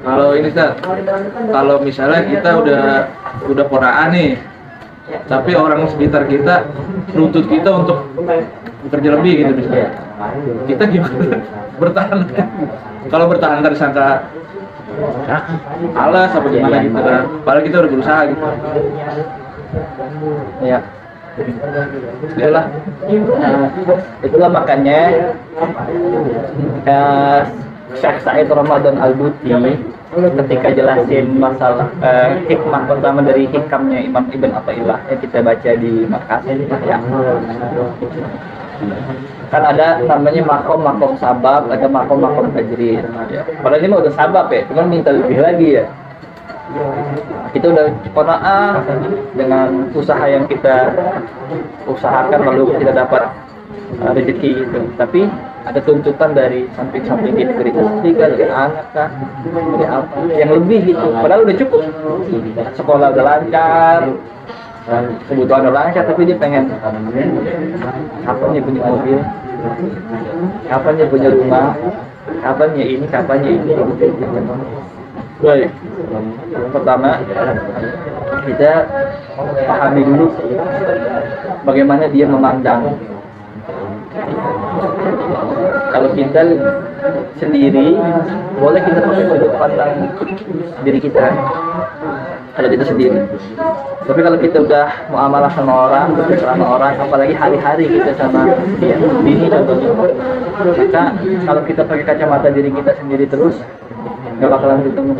Kalau ini Ustaz, kalau misalnya kita udah poraan nih, tapi orang sekitar kita nuntut kita untuk bekerja lebih gitu misalnya, kita gimana bertahan? Kalau bertahan ntar disangka alas apa gimana gitu kan, padahal kita udah berusaha gitu. Ya, itulah makanya Syekh Said Ramadan Al-Buti ketika jelasin masalah hikmah pertama dari hikamnya Imam Ibn Athaillah yang kita baca di Makassar ya. Kan ada namanya makom sabab, ada makom tajrid ya. Padahal ini mah udah sabab ya, cuman minta lebih lagi ya. Kita udah qanaah dengan usaha yang kita usahakan lalu kita dapat rezeki itu, tapi ada tuntutan dari samping kita, dari istri kan, dari anak kan, dari apa yang lebih gitu. Padahal udah cukup, sekolah udah lancar, kebutuhan udah lancar, tapi dia pengen kapan dia punya mobil, kapan dia punya rumah, kapan ya ini. Baik, pertama kita pahami dulu bagaimana dia memandang. Kalau kita sendiri, boleh kita pakai sudut pandang diri kita. Kalau kita sendiri. Tapi kalau kita udah muamalah sama orang, berbicara sama orang, apalagi hari-hari kita sama dia, bini contohnya, maka kalau kita pakai kacamata diri kita sendiri terus, nggak bakalan ketemu.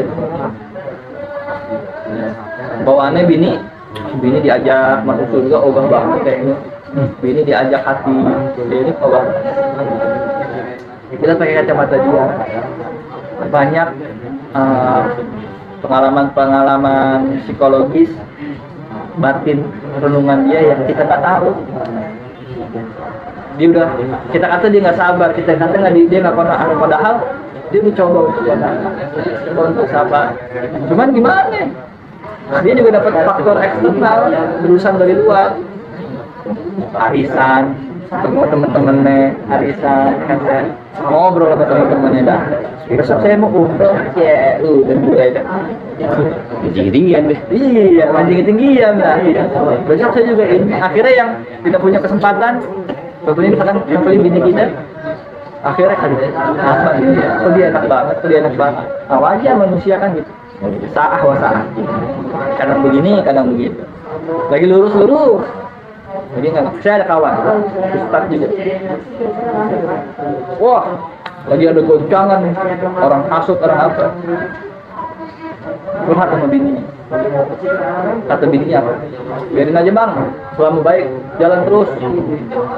Bawaannya bini diajak masuk surga, ogah banget kayaknya. Bini diajak hati, ini ogah. Kita pakai kacamata dia. Banyak pengalaman psikologis batin renungan dia yang kita nggak tahu. Dia udah, kita kata dia nggak sabar, kita kata dia nggak qanaah, padahal dia mencoba untuk sabar. Cuman gimana? Dia juga dapat faktor eksternal, berurusan dari luar, arisan, teman-temannya arisan, kan ngobrol sama teman-temannya dah. Besok saya mau umroh, ya, dan mulai dah. Tinggi-tinggian deh. Iya, tinggi-tinggian dah. Besok saya juga ini. Akhirnya yang tidak punya kesempatan, contohnya misalkan contohnya bini kita, akhirnya kan dia enak banget. Nah, wajar manusia kan gitu. Sa'ah wa sa'ah. Kadang begini, kadang begitu. Lagi lurus. Jadi nggak. Saya ada kawan, Ustaz juga. Wah, lagi ada goncangan nih. Orang hasut, orang apa. Curhat sama bininya. Kata bininya apa? Biarin aja bang, selama baik jalan terus.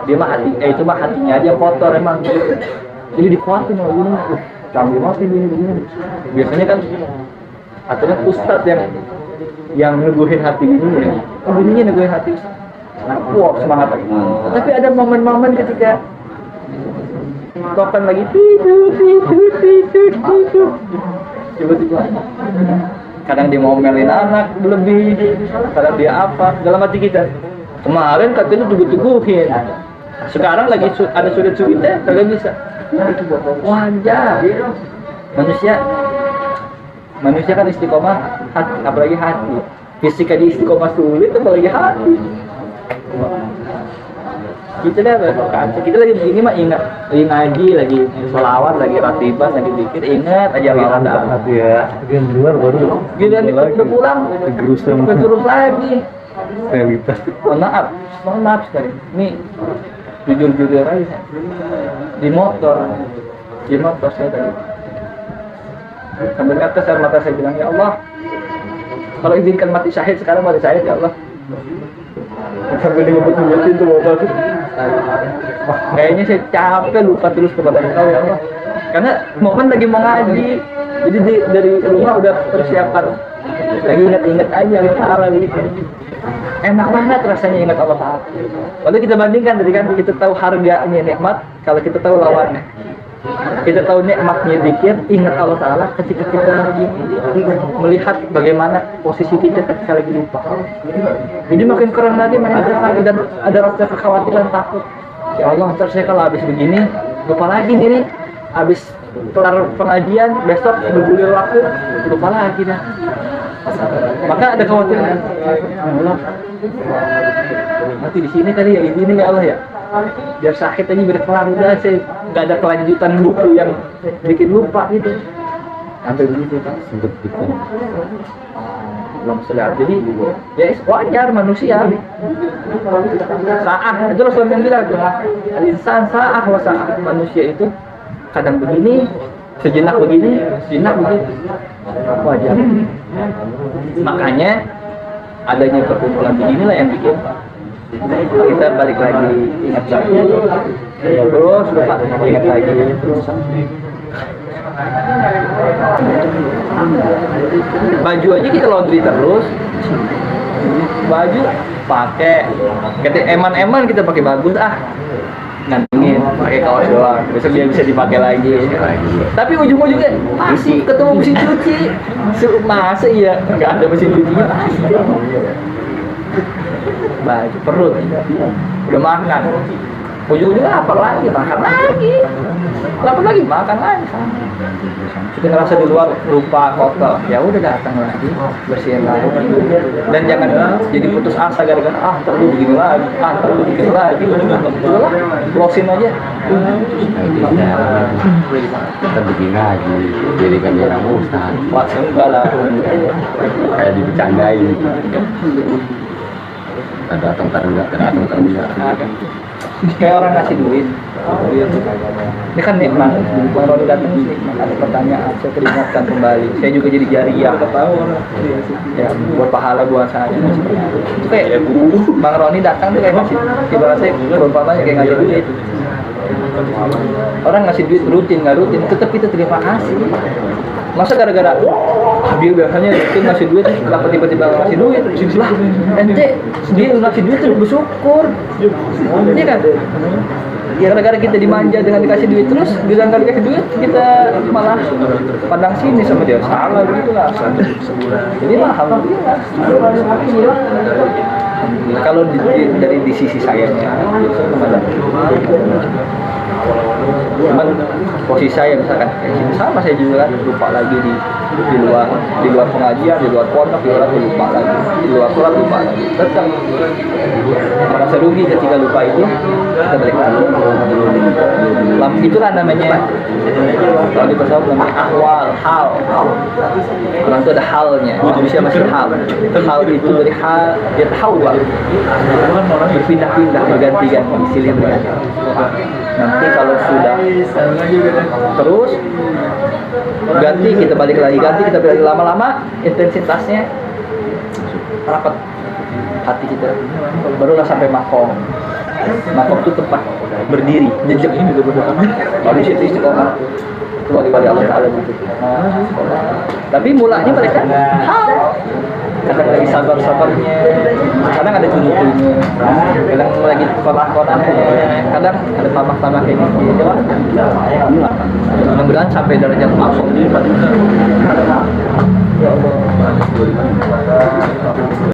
Dia mah itu mah hatinya aja kotor emang. Jadi dikuatin sama bininya. Canggih banget bini. Biasanya kan aturan ustaz yang neguhin hati bininya. Bininya neguhin hati. Wah, semangat lagi. Tapi ada momen-momen ketika token lagi tidur. Tiba-tiba kadang dia ngomelin anak lebih, kadang dia apa dalam hati kita. Kemarin katanya teguh-teguhin, sekarang lagi ada sulit-sulitnya kagak bisa. Wajar. Manusia kan istiqomah hati, apalagi hati. Fisika di istiqomah sulit, apalagi hati. Kita lagi ini mah ingat, lagi ngaji, lagi sholawat, lagi ratiban, lagi zikir, ingat aja lawan hati ya. Yang luar baru giliran udah pulang, tergerus lagi. Realitas. Mohon maaf sekali. Ini jujur aja. Di motor saya tadi. Sambil kata air mata saya bilang, ya Allah, kalau izinkan mati syahid sekarang mati syahid ya Allah. Sambil nyebut-nyebutin tuh motor. Kayaknya saya capek lupa terus kepada Engkau ya Allah. Karena momen lagi mau ngaji, jadi dari rumah udah persiapan, lagi ingat-ingat aja Allah gitu. Enak banget rasanya ingat Allah Ta'ala. Lalu kita bandingkan dari kan kita tahu harganya nikmat, kalau kita tahu lawannya. Kita tahu nikmatnya zikir, ingat Allah Ta'ala ketika kita melihat bagaimana posisi kita ketika lagi lupa. Jadi makin keren lagi, dan ada rasa kekhawatiran, takut. Ya Allah, ntar saya kalau habis begini, lupa lagi nih, habis kelar pengajian besok bergulir waktu lupa lagi dah. Maka ada kekhawatiran Allah nanti di sini kali ya ini ya Allah ya biar sakit aja biar kelar udah saya nggak ada kelanjutan buku yang bikin lupa gitu sampai begitu kan Sempet kita. belum selesai jadi ya wajar manusia saat itu Rasulullah yang bilang insan saat manusia itu kadang begini sejenak begini wajar makanya adanya perkumpulan beginilah yang bikin kita balik lagi ingat lagi terus lupa ingat lagi terus baju aja kita laundry terus baju pakai ketika eman kita pakai bagus ngantengin pakai kaos doang besok dia bisa dipakai lagi tapi ujung-ujungnya masih ketemu mesin cuci masa iya nggak ada mesin cucinya baju perut udah makan ujung-ujungnya lapar lagi makan lagi kita ngerasa di luar lupa kotor ya udah datang lagi bersihin lagi dan jangan jadi putus asa gara-gara terlalu begini lagi udahlah closing aja kita begini lagi jadi kan orang ustaz enggak lah kayak dibercandain datang enggak kayak orang ngasih duit ini kan nikmat kalau datang nikmat ada pertanyaan saya teringatkan kembali saya juga jadi jariah ya buat pahala buat saya itu kayak Bang Roni datang tuh kayak ngasih ibaratnya perumpamannya kayak ngasih duit orang ngasih duit rutin nggak rutin tetap kita terima kasih masa gara-gara dia biasanya itu ngasih duit kenapa tiba-tiba ngasih duit lah ente dia ngasih duit tuh bersyukur iya kan ya gara-gara kita dimanja dengan dikasih duit terus bilang kali dikasih duit kita malah pandang sini sama dia salah begitulah jadi alhamdulillah kalau dari di sisi sayanya cuman posisi saya misalkan sama saya juga kan lupa lagi di luar pengajian di luar pondok di luar sholat lupa lagi tetap merasa rugi ketika lupa itu kita balik lagi itulah namanya kalau di bahasa namanya ahwal hal orang itu ada halnya manusia masih hal itu dari hal dia tahu berpindah-pindah berganti-ganti silih-silih nanti kalau sudah terus ganti kita balik lagi lama-lama intensitasnya rapat hati kita barulah sampai makom itu tempat berdiri jejak ini juga kalau di situ istiqomah kembali pada Allah Taala gitu tapi mulanya mereka kadang lagi sabar-sabarnya kadang ada tunjuk-tunjuk kadang lagi perlakuan kadang ada tambah-tambah kayak gitu mudah-mudahan sampai derajat makom ya Allah